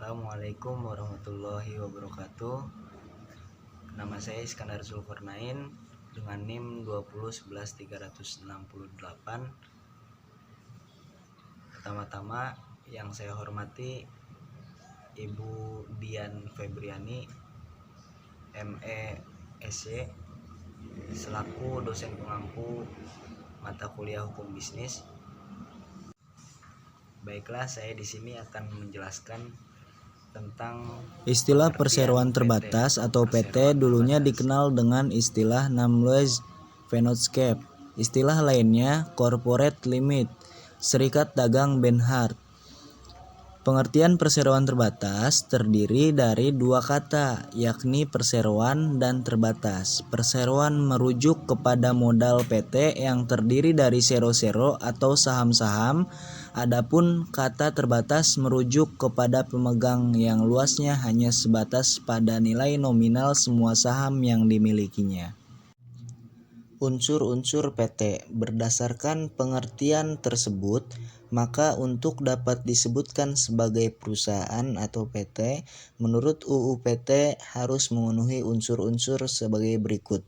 Assalamualaikum warahmatullahi wabarakatuh. Nama saya Iskandar Zulkarnain dengan NIM 2011368. Pertama-tama yang saya hormati Ibu Dian Febriani ME SC selaku dosen pengampu mata kuliah Hukum Bisnis. Baiklah, saya di sini akan menjelaskan tentang istilah perseroan terbatas atau PT dulunya dikenal dengan istilah Namloes Vennootschap. Istilah lainnya Corporate Limit, Serikat Dagang Benhart. Pengertian perseroan terbatas terdiri dari dua kata, yakni perseroan dan terbatas. Perseroan merujuk kepada modal PT yang terdiri dari sero-sero atau saham-saham, adapun kata terbatas merujuk kepada pemegang yang luasnya hanya sebatas pada nilai nominal semua saham yang dimilikinya. Unsur-unsur PT. Berdasarkan pengertian tersebut, maka untuk dapat disebutkan sebagai perusahaan atau PT, menurut UU PT harus memenuhi unsur-unsur sebagai berikut.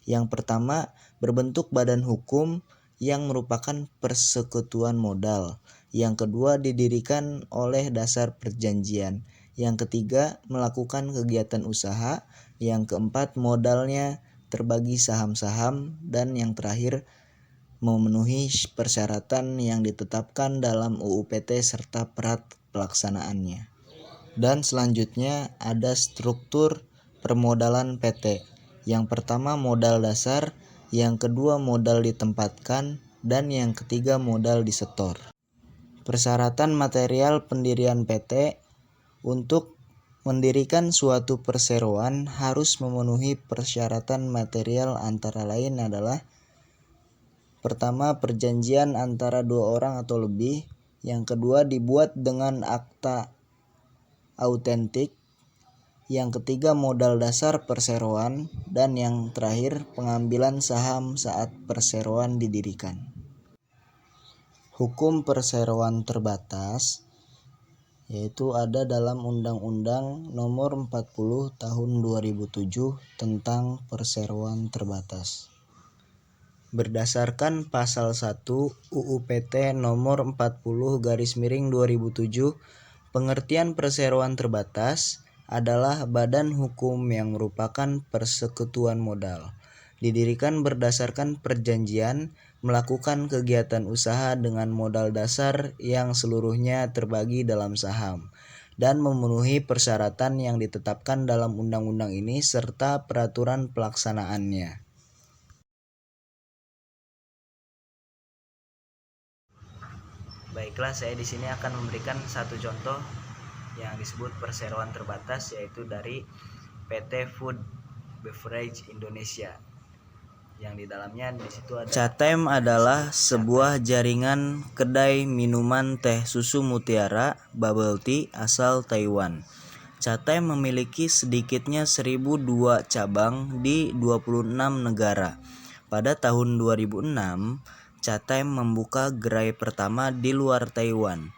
Yang pertama, berbentuk badan hukum yang merupakan persekutuan modal. Yang kedua, didirikan oleh dasar perjanjian. Yang ketiga, melakukan kegiatan usaha. Yang keempat, modalnya terbagi saham-saham, dan yang terakhir memenuhi persyaratan yang ditetapkan dalam UU PT serta pelaksanaannya. Dan selanjutnya ada struktur permodalan PT. Yang pertama modal dasar, yang kedua modal ditempatkan, dan yang ketiga modal disetor. Persyaratan material pendirian PT. Untuk mendirikan suatu perseroan harus memenuhi persyaratan material antara lain adalah: pertama, perjanjian antara dua orang atau lebih. Yang kedua, dibuat dengan akta autentik. Yang ketiga, modal dasar perseroan. Dan yang terakhir, pengambilan saham saat perseroan didirikan. Hukum perseroan terbatas yaitu ada dalam Undang-Undang Nomor 40 Tahun 2007 tentang perseroan terbatas. Berdasarkan pasal 1 UU PT Nomor 40/2007, pengertian perseroan terbatas adalah badan hukum yang merupakan persekutuan modal, didirikan berdasarkan perjanjian, melakukan kegiatan usaha dengan modal dasar yang seluruhnya terbagi dalam saham, dan memenuhi persyaratan yang ditetapkan dalam undang-undang ini serta peraturan pelaksanaannya. Baiklah, saya di sini akan memberikan satu contoh yang disebut perseroan terbatas, yaitu dari PT Food Beverage Indonesia. Yang di dalamnya di situ ada CATEM adalah sebuah jaringan kedai minuman teh susu mutiara bubble tea asal Taiwan. CATEM memiliki sedikitnya 1.002 cabang di 26 negara. Pada tahun 2006, CATEM membuka gerai pertama di luar Taiwan,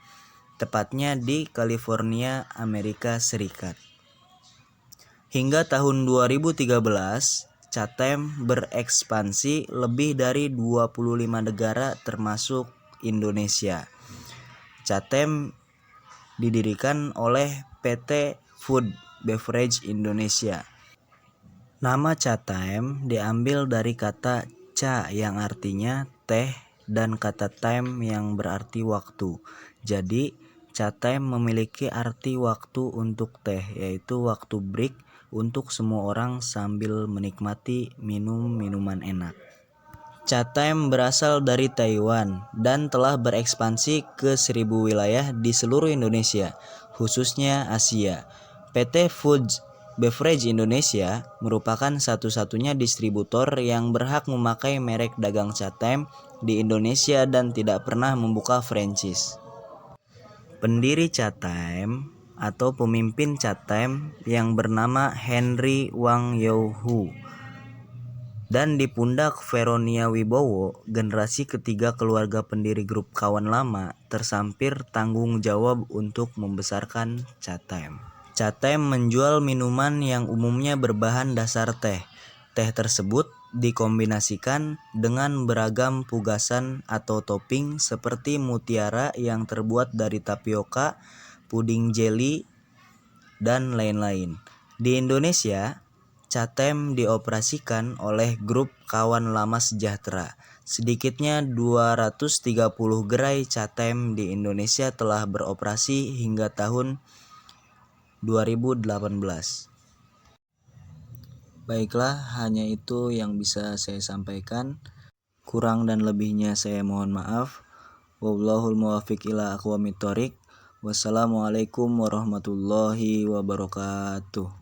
tepatnya di California, Amerika Serikat. Hingga tahun 2013, CATEM berekspansi lebih dari 25 negara termasuk Indonesia. CATEM didirikan oleh PT Food Beverage Indonesia. Nama CATEM diambil dari kata ca yang artinya teh dan kata time yang berarti waktu. Jadi CATEM memiliki arti waktu untuk teh, yaitu waktu break untuk semua orang sambil menikmati minuman enak. CATEM berasal dari Taiwan dan telah berekspansi ke 1.000 wilayah di seluruh Indonesia, khususnya Asia. PT Food Beverage Indonesia merupakan satu-satunya distributor yang berhak memakai merek dagang CATEM di Indonesia dan tidak pernah membuka franchise. Pendiri CATEM atau pemimpin CATEM yang bernama Henry Wang Youhu Dan di pundak Veronia Wibowo, generasi ketiga keluarga pendiri grup Kawan Lama, tersampir tanggung jawab untuk membesarkan Catem. Catem menjual minuman yang umumnya berbahan dasar teh. Teh tersebut dikombinasikan dengan beragam pugasan atau topping seperti mutiara yang terbuat dari tapioka, puding jelly, dan lain-lain. Di Indonesia, Catem dioperasikan oleh grup Kawan Lama Sejahtera. Sedikitnya 230 gerai Catem di Indonesia telah beroperasi hingga tahun 2018. Baiklah, hanya itu yang bisa saya sampaikan. Kurang dan lebihnya saya mohon maaf. Wallahul muwaffiq ila aqwamit thoriq. Wassalamualaikum warahmatullahi wabarakatuh.